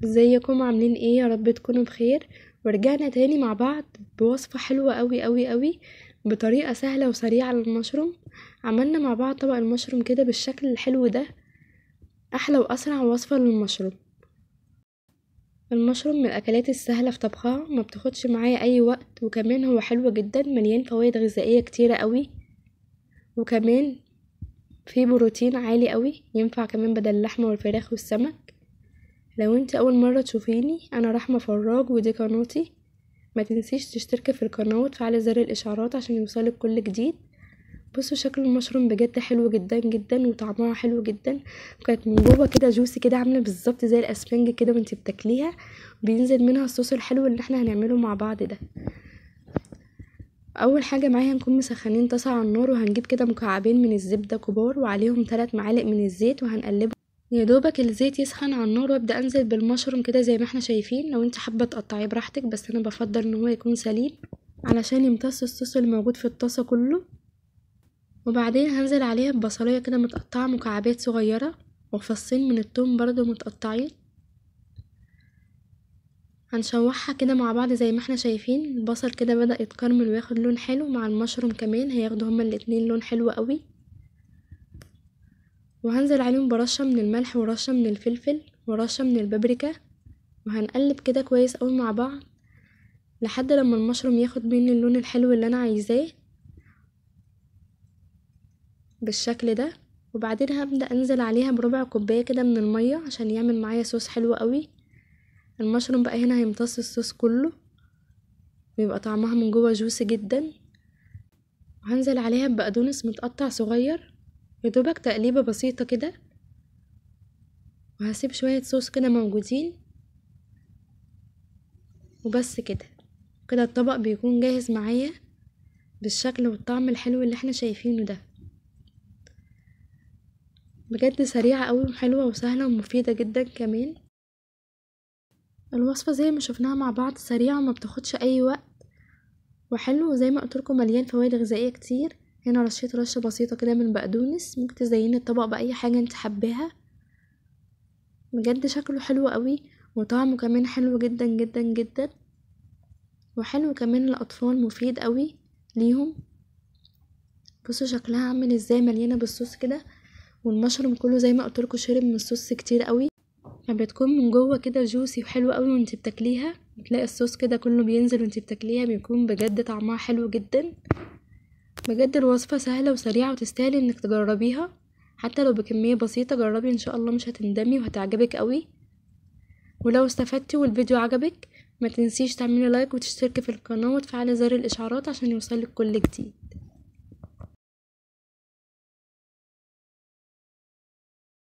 ازيكم عاملين ايه؟ يا رب تكونوا بخير. ورجعنا تاني مع بعض بوصفة حلوة قوي قوي قوي بطريقة سهلة وسريعة للمشروم. عملنا مع بعض طبق المشروم كده بالشكل الحلو ده، احلى واسرع وصفة للمشروم. المشروم من الاكلات السهلة في طبخها، ما بتاخدش معايا اي وقت، وكمان هو حلو جدا، مليان فوائد غذائية كتيرة قوي، وكمان فيه بروتين عالي قوي، ينفع كمان بدل اللحمة والفراخ والسمك. لو انت اول مرة تشوفيني، انا رحمة فراج ودي قناتي. ما تنسيش تشتركي في القناة وتفعلي زر الاشعارات عشان يوصلك كل جديد. بصوا شكل المشروم بجد حلو جدا جدا، وطعمها حلو جدا، وكانت من جوه كده جوسي كده، عامله بالظبط زي الاسفنج كده وانتي بتاكليها، بينزل منها الصوص الحلو اللي احنا هنعمله مع بعض ده. اول حاجه معايا هنكون مسخنين طاسه على النار، وهنجيب كده مكعبين من الزبده كبار، وعليهم 3 معالق من الزيت، وهنقلبهم يا دوبك الزيت يسخن على النار، وابدا انزل بالمشروم كده زي ما احنا شايفين. لو انت حابه تقطعيه براحتك، بس انا بفضل ان هو يكون سليم علشان يمتص الصوص اللي موجود في الطاسه كله. وبعدين هنزل عليها ببصليه كده متقطعه مكعبات صغيره، وفصين من الثوم برضو متقطعين. هنشوحها كده مع بعض زي ما احنا شايفين. البصل كده بدأ يتكرمل وياخد لون حلو، مع المشروم كمان هياخدوا هما الاتنين لون حلو قوي. وهنزل عليهم برشة من الملح، ورشة من الفلفل، ورشة من البابريكا، وهنقلب كده كويس قوي مع بعض لحد لما المشروم ياخد مني اللون الحلو اللي انا عايزاه بالشكل ده. وبعدين هبدأ انزل عليها بربع كوباية كده من المية عشان يعمل معايا صوص حلو قوي. المشروم بقى هنا هيمتص الصوص كله، ويبقى طعمها من جوه جوسي جدا. وهنزل عليها ببقدونس متقطع صغير، يدوبك تقليبة بسيطة كده، وهسيب شوية صوص كده موجودين، وبس كده. كده الطبق بيكون جاهز معايا بالشكل والطعم الحلو اللي احنا شايفينه ده. بجد سريعة قوي وحلوة وسهلة ومفيدة جدا كمان. الوصفة زي ما شفناها مع بعض سريعة وما بتاخدش اي وقت، وحلو زي ما قلتلكم مليان فوائد غذائية كتير. هنا رشيت رشة بسيطة كده من بقدونس، ممكن تزيني الطبق بأي حاجة انت حباها. بجد شكله حلو قوي، وطعمه كمان حلو جدا جدا جدا، وحلو كمان للأطفال، مفيد قوي ليهم. بصوا شكلها عامل ازاي، مليانة بالصوص كده، والمشروم كله زي ما قلتلكوا شرب من الصوص كتير قوي، فبتكون من جوه كده جوسي وحلو قوي. وانتي بتاكليها بتلاقي الصوص كده كله بينزل وانتي بتاكليها، بيكون بجد طعمها حلو جدا. بجد الوصفة سهلة وسريعة وتستاهل انك تجربيها، حتى لو بكمية بسيطة. جربي ان شاء الله مش هتندمي وهتعجبك قوي. ولو استفدتي والفيديو عجبك، ما تنسيش تعملي لايك وتشتركي في القناة وتفعلي زر الاشعارات عشان يوصلك كل جديد.